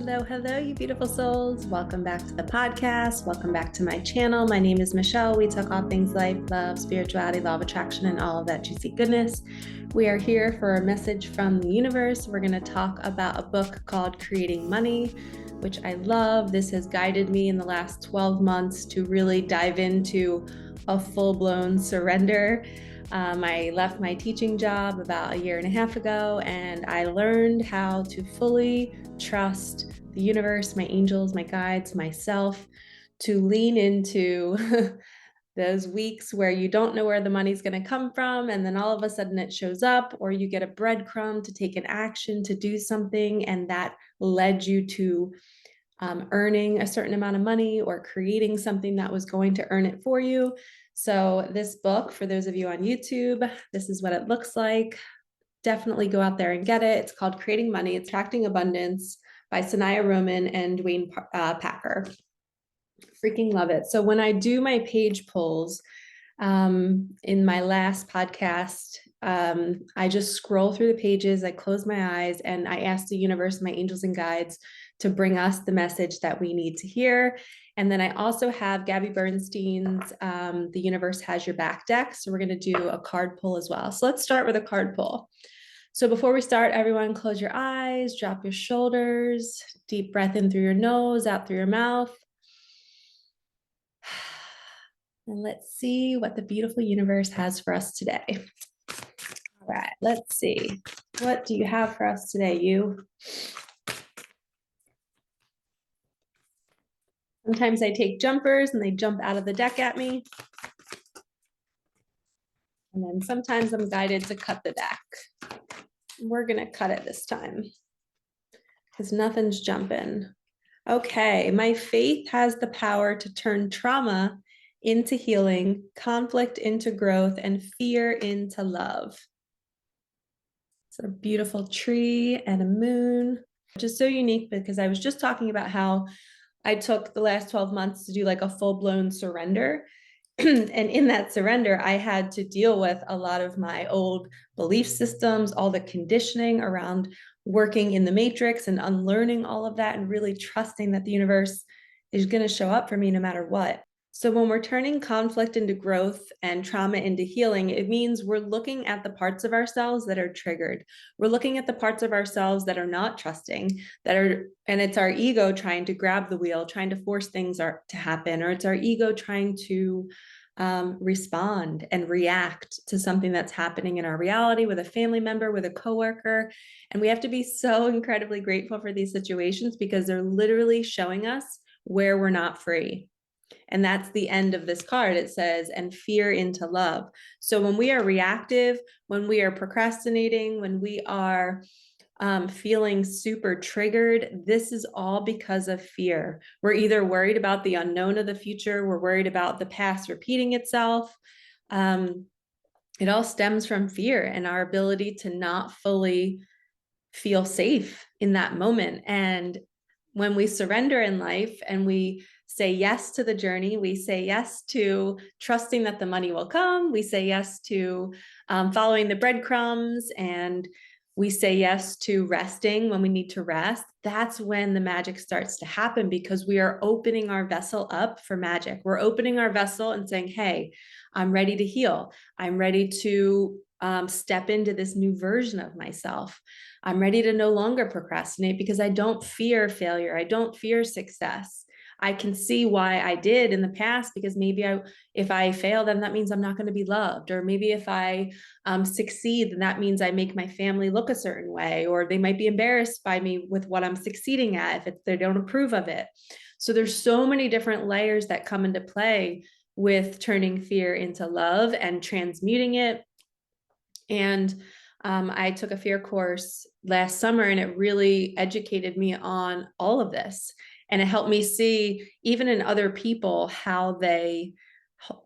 Hello, you beautiful souls. Welcome back to the podcast. Welcome back to my channel. My name is Michelle. We talk all things life, love, spirituality, law of attraction, and all of that juicy goodness. We are here for a message from the universe. We're going to talk about a book called Creating Money, which I love. This has guided me in the last 12 months to really dive into a full-blown surrender. I left my teaching job about a year and a half ago, and I learned how to fully trust the universe, my angels, my guides, myself, to lean into those weeks where you don't know where the money's going to come from, and then all of a sudden it shows up, or you get a breadcrumb to take an action to do something, and that led you to earning a certain amount of money or creating something that was going to earn it for you. So this book, for those of you on YouTube, this is what it looks like. Definitely go out there and get it. It's called Creating Money, Attracting Abundance by Sanaya Roman and Dwayne Packer. Freaking love it. So when I do my page pulls, in my last podcast, I just scroll through the pages, I close my eyes, and I ask the universe, my angels and guides, to bring us the message that we need to hear. And then I also have Gabby Bernstein's The Universe Has Your Back deck. So we're going to do a card pull as well. So let's start with a card pull. So before we start, everyone close your eyes, drop your shoulders, deep breath in through your nose, out through your mouth. And let's see what the beautiful universe has for us today. All right, let's see. What do you have for us today, you? Sometimes I take jumpers and they jump out of the deck at me. And then sometimes I'm guided to cut the deck. We're going to cut it this time because nothing's jumping. Okay, my faith has the power to turn trauma into healing, conflict into growth, and fear into love. It's a beautiful tree and a moon, which is so unique because I was just talking about how I took the last 12 months to do like a full-blown surrender. And in that surrender, I had to deal with a lot of my old belief systems, all the conditioning around working in the matrix and unlearning all of that and really trusting that the universe is going to show up for me no matter what. So when we're turning conflict into growth and trauma into healing, it means we're looking at the parts of ourselves that are triggered. We're looking at the parts of ourselves that are not trusting, and it's our ego trying to grab the wheel, trying to force things to happen, or it's our ego trying to respond and react to something that's happening in our reality with a family member, with a coworker. And we have to be so incredibly grateful for these situations because they're literally showing us where we're not free. And that's the end of this card. It says, and fear into love. So when we are reactive, when we are procrastinating, when we are feeling super triggered, this is all because of fear. We're either worried about the unknown of the future, we're worried about the past repeating itself. It all stems from fear and our ability to not fully feel safe in that moment. And when we surrender in life and we say yes to the journey, we say yes to trusting that the money will come, we say yes to following the breadcrumbs, and we say yes to resting when we need to rest, that's when the magic starts to happen because we are opening our vessel up for magic. We're opening our vessel and saying, hey, I'm ready to heal. I'm ready to step into this new version of myself. I'm ready to no longer procrastinate because I don't fear failure. I don't fear success. I can see why I did in the past because maybe if I fail, then that means I'm not going to be loved. Or maybe if I succeed, then that means I make my family look a certain way, or they might be embarrassed by me with what I'm succeeding at if they don't approve of it. So there's so many different layers that come into play with turning fear into love and transmuting it. And I took a fear course last summer and it really educated me on all of this. And it helped me see, even in other people, how they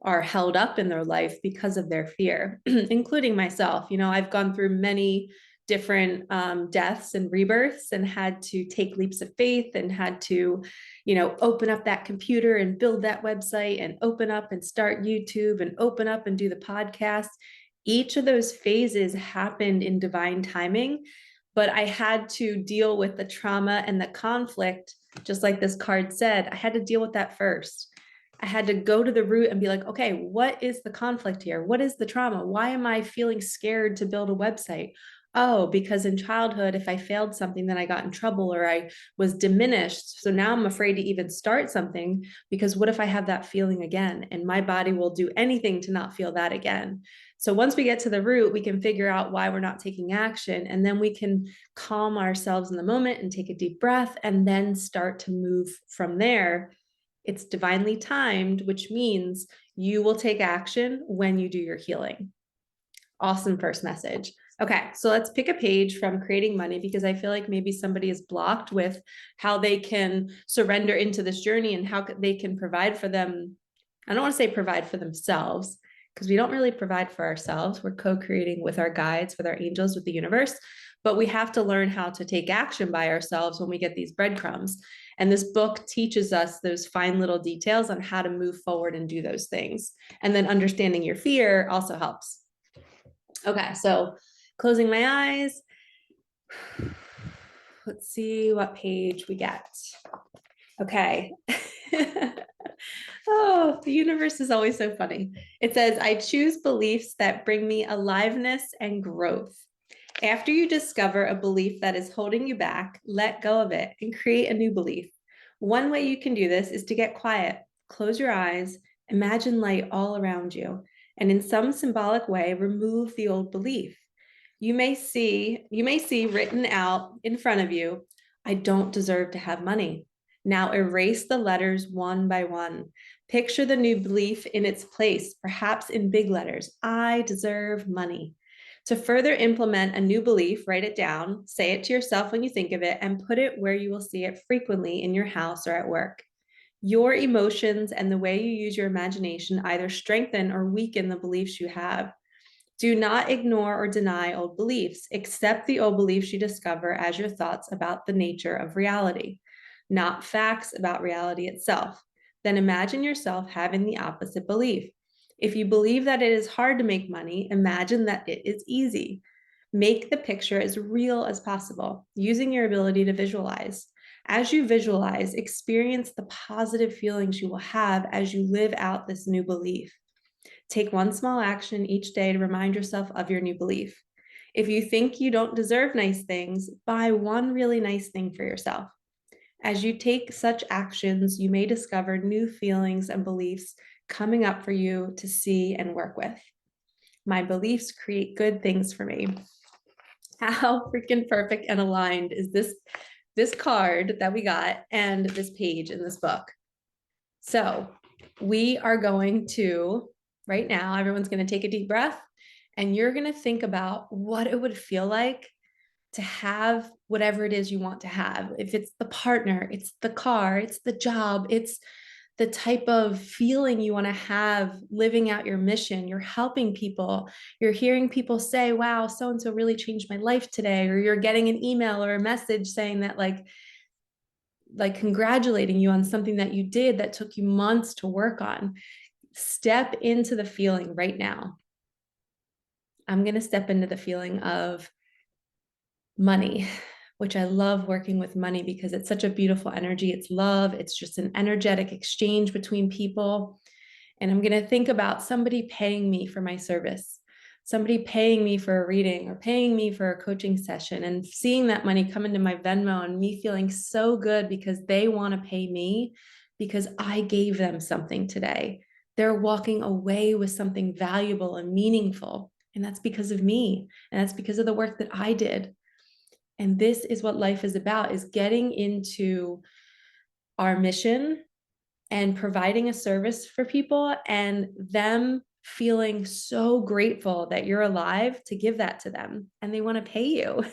are held up in their life because of their fear, including myself. You know, I've gone through many different deaths and rebirths and had to take leaps of faith and had to, you know, open up that computer and build that website and open up and start YouTube and open up and do the podcast. Each of those phases happened in divine timing. but I had to deal with the trauma and the conflict, just like this card said. I had to deal with that first. I had to go to the root and be like, okay, what is the conflict here? What is the trauma? Why am I feeling scared to build a website? Oh, because in childhood, if I failed something, then I got in trouble or I was diminished. So now I'm afraid to even start something because what if I have that feeling again? And my body will do anything to not feel that again. So once we get to the root, we can figure out why we're not taking action. And then we can calm ourselves in the moment and take a deep breath and then start to move from there. It's divinely timed, which means you will take action when you do your healing. Awesome first message. Okay, so let's pick a page from Creating Money because I feel like maybe somebody is blocked with how they can surrender into this journey and how they can provide for them. I don't want to say provide for themselves because we don't really provide for ourselves. We're co-creating with our guides, with our angels, with the universe, but we have to learn how to take action by ourselves when we get these breadcrumbs. And this book teaches us those fine little details on how to move forward and do those things. And then understanding your fear also helps. Okay, so closing my eyes. Let's see what page we get. Okay. Oh, the universe is always so funny. It says, I choose beliefs that bring me aliveness and growth. After you discover a belief that is holding you back, let go of it and create a new belief. One way you can do this is to get quiet, close your eyes, imagine light all around you, and in some symbolic way, remove the old belief. You may see written out in front of you, I don't deserve to have money. Now erase the letters one by one. Picture the new belief in its place, perhaps in big letters, I deserve money. To further implement a new belief, write it down, say it to yourself when you think of it, and put it where you will see it frequently in your house or at work. Your emotions and the way you use your imagination either strengthen or weaken the beliefs you have. Do not ignore or deny old beliefs. Accept the old beliefs you discover as your thoughts about the nature of reality, not facts about reality itself. Then imagine yourself having the opposite belief. If you believe that it is hard to make money, imagine that it is easy. Make the picture as real as possible, using your ability to visualize. As you visualize, experience the positive feelings you will have as you live out this new belief. Take one small action each day to remind yourself of your new belief. If you think you don't deserve nice things, buy one really nice thing for yourself. As you take such actions, you may discover new feelings and beliefs coming up for you to see and work with. My beliefs create good things for me. How freaking perfect and aligned is this card that we got and this page in this book? So we are going to, right now, everyone's going to take a deep breath and you're going to think about what it would feel like to have whatever it is you want to have. If it's the partner, it's the car, it's the job, it's the type of feeling you want to have living out your mission. You're helping people. You're hearing people say, wow, so-and-so really changed my life today. Or you're getting an email or a message saying that like congratulating you on something that you did that took you months to work on. Step into the feeling right now. I'm going to step into the feeling of money, which I love working with money because it's such a beautiful energy. It's love. It's just an energetic exchange between people. And I'm going to think about somebody paying me for my service, somebody paying me for a reading or paying me for a coaching session, and seeing that money come into my Venmo and me feeling so good because they want to pay me because I gave them something today. They're walking away with something valuable and meaningful. And that's because of me. And that's because of the work that I did. And this is what life is about, is getting into our mission and providing a service for people and them feeling so grateful that you're alive to give that to them and they want to pay you.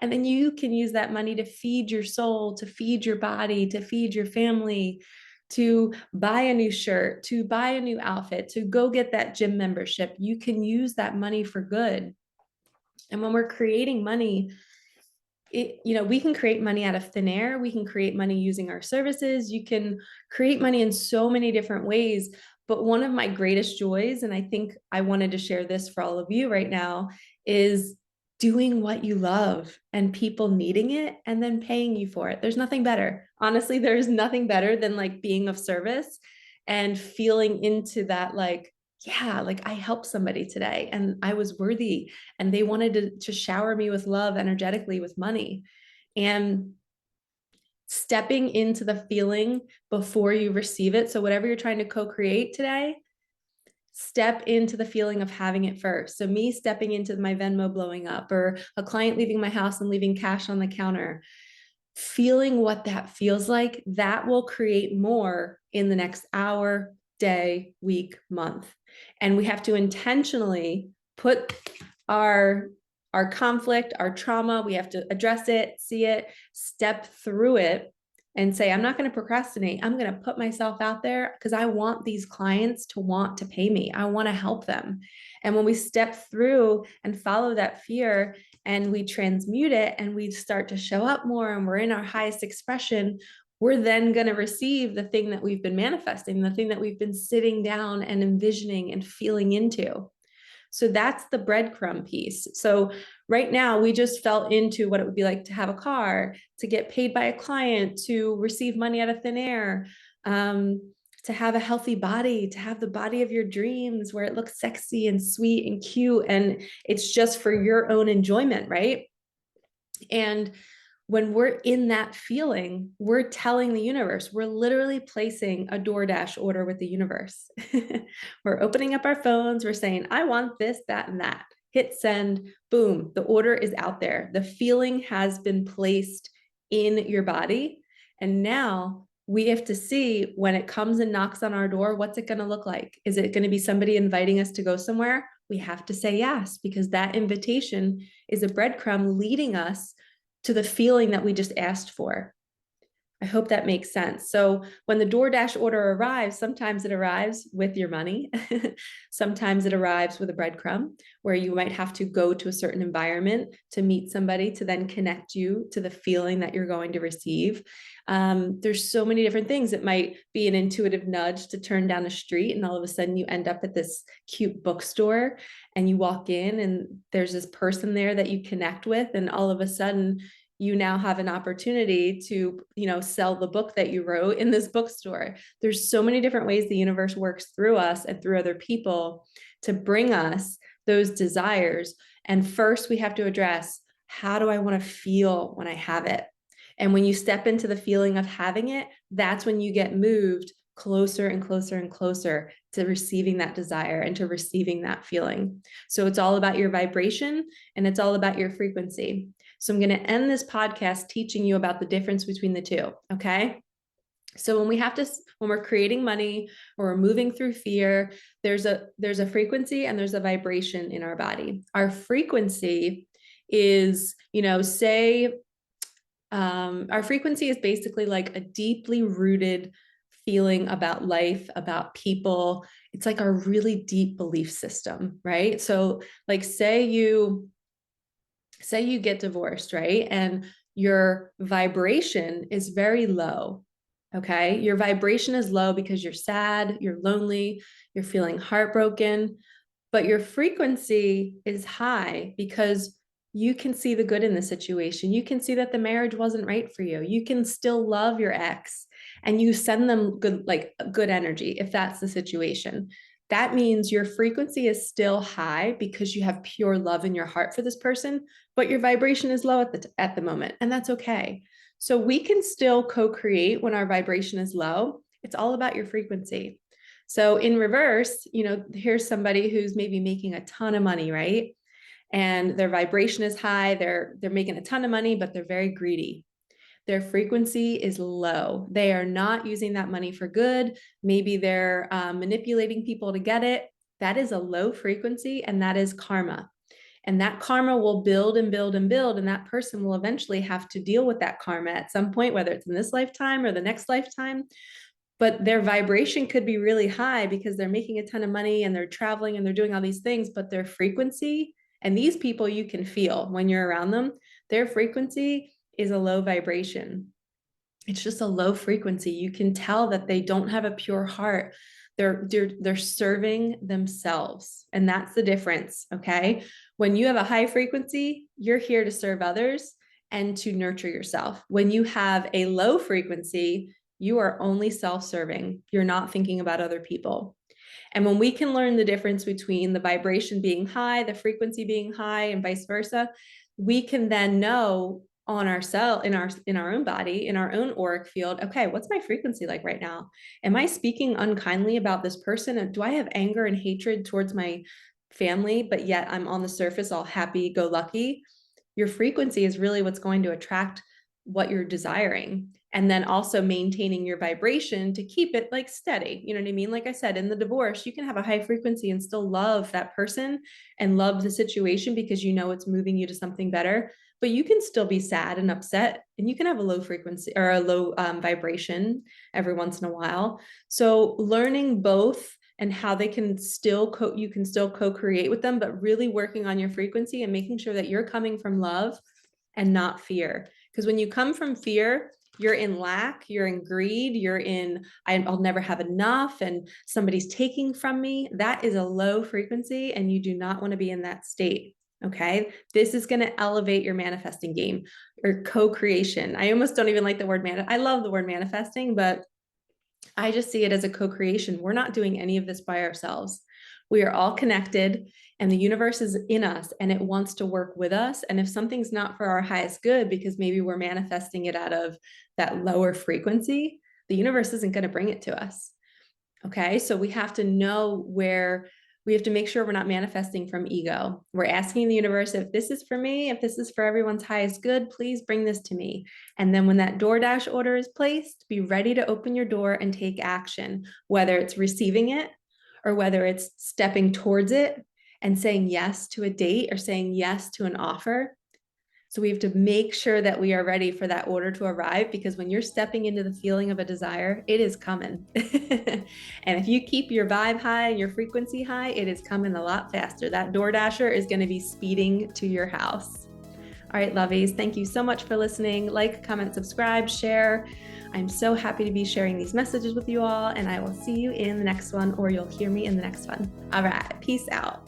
And then you can use that money to feed your soul, to feed your body, to feed your family, to buy a new shirt, to buy a new outfit, to go get that gym membership. You can use that money for good. And when we're creating money, we can create money out of thin air. We can create money using our services. You can create money in so many different ways. But one of my greatest joys, and I think I wanted to share this for all of you right now, is doing what you love and people needing it and then paying you for it. There's nothing better. Honestly, there's nothing better than like being of service and feeling into that, like, yeah, like I helped somebody today and I was worthy and they wanted to shower me with love energetically with money. And stepping into the feeling before you receive it. So whatever you're trying to co-create today, step into the feeling of having it first. So me stepping into my Venmo blowing up, or a client leaving my house and leaving cash on the counter, feeling what that feels like, that will create more in the next hour, day, week, month. And we have to intentionally put our conflict, our trauma, we have to address it, see it, step through it, and say, I'm not going to procrastinate. I'm going to put myself out there because I want these clients to want to pay me. I want to help them. And when we step through and follow that fear and we transmute it and we start to show up more and we're in our highest expression, we're then going to receive the thing that we've been manifesting, the thing that we've been sitting down and envisioning and feeling into. So that's the breadcrumb piece. So right now we just fell into what it would be like to have a car, to get paid by a client, to receive money out of thin air, to have a healthy body, to have the body of your dreams where it looks sexy and sweet and cute. And it's just for your own enjoyment, right? And when we're in that feeling, we're telling the universe, we're literally placing a DoorDash order with the universe. We're opening up our phones, we're saying, I want this, that, and that. Hit send, boom, the order is out there. The feeling has been placed in your body. And now we have to see when it comes and knocks on our door, what's it going to look like? Is it going to be somebody inviting us to go somewhere? We have to say yes, because that invitation is a breadcrumb leading us to the feeling that we just asked for. I hope that makes sense. So when the DoorDash order arrives, sometimes it arrives with your money. Sometimes it arrives with a breadcrumb where you might have to go to a certain environment to meet somebody to then connect you to the feeling that you're going to receive. There's so many different things. It might be an intuitive nudge to turn down a street and all of a sudden you end up at this cute bookstore and you walk in and there's this person there that you connect with, and all of a sudden you now have an opportunity to, sell the book that you wrote in this bookstore. There's so many different ways the universe works through us and through other people to bring us those desires. And first we have to address, how do I want to feel when I have it? And when you step into the feeling of having it, that's when you get moved closer and closer and closer to receiving that desire and to receiving that feeling. So it's all about your vibration and it's all about your frequency. So I'm going to end this podcast teaching you about the difference between the two. Okay. So when we're creating money or we're moving through fear, there's a frequency and there's a vibration in our body. Our frequency is, our frequency is basically like a deeply rooted feeling about life, about people. It's like our really deep belief system, right? So like say you get divorced, right? And your vibration is very low. Okay. Your vibration is low because you're sad, you're lonely, you're feeling heartbroken, but your frequency is high because you can see the good in the situation. You can see that the marriage wasn't right for you. You can still love your ex and you send them good energy if that's the situation. That means your frequency is still high because you have pure love in your heart for this person, but your vibration is low at the moment, and that's okay. So we can still co-create when our vibration is low. It's all about your frequency. So in reverse, here's somebody who's maybe making a ton of money, right? And their vibration is high. They're making a ton of money, but they're very greedy. Their frequency is low. They are not using that money for good. Maybe they're manipulating people to get it. That is a low frequency, and that is karma. And that karma will build and build and build, and that person will eventually have to deal with that karma at some point, whether it's in this lifetime or the next lifetime. But their vibration could be really high because they're making a ton of money and they're traveling and they're doing all these things, but their frequency, and these people you can feel when you're around them, their frequency is a low vibration. It's just a low frequency. You can tell that they don't have a pure heart. They're serving themselves. And that's the difference. Okay. When you have a high frequency, you're here to serve others and to nurture yourself. When you have a low frequency, you are only self-serving. You're not thinking about other people. And when we can learn the difference between the vibration being high, the frequency being high, and vice versa, we can then know on ourselves, in our own body, in our own auric field, okay, what's my frequency like right now? Am I speaking unkindly about this person? Do I have anger and hatred towards my family, but yet I'm on the surface all happy go lucky? Your frequency is really what's going to attract what you're desiring. And then also maintaining your vibration to keep it like steady. You know what I mean? Like I said, in the divorce, you can have a high frequency and still love that person and love the situation because you know it's moving you to something better. But you can still be sad and upset, and you can have a low frequency or a low vibration every once in a while. So learning both and how they can still you can still co-create with them, but really working on your frequency and making sure that you're coming from love and not fear. Because when you come from fear, you're in lack, you're in greed, you're in, I'll never have enough and somebody's taking from me. That is a low frequency and you do not want to be in that state. Okay. This is going to elevate your manifesting game or co-creation. I almost don't even like the word I love the word manifesting, but I just see it as a co-creation. We're not doing any of this by ourselves. We are all connected and the universe is in us and it wants to work with us. And if something's not for our highest good, because maybe we're manifesting it out of that lower frequency, the universe isn't going to bring it to us. Okay. So we have to know where we have to make sure we're not manifesting from ego. We're asking the universe, if this is for me, if this is for everyone's highest good, please bring this to me. And then when that DoorDash order is placed, be ready to open your door and take action, whether it's receiving it or whether it's stepping towards it and saying yes to a date or saying yes to an offer. So we have to make sure that we are ready for that order to arrive, because when you're stepping into the feeling of a desire, it is coming. And if you keep your vibe high and your frequency high, it is coming a lot faster. That DoorDasher is going to be speeding to your house. All right, lovies, thank you so much for listening. Like, comment, subscribe, share. I'm so happy to be sharing these messages with you all, and I will see you in the next one, or you'll hear me in the next one. All right, peace out.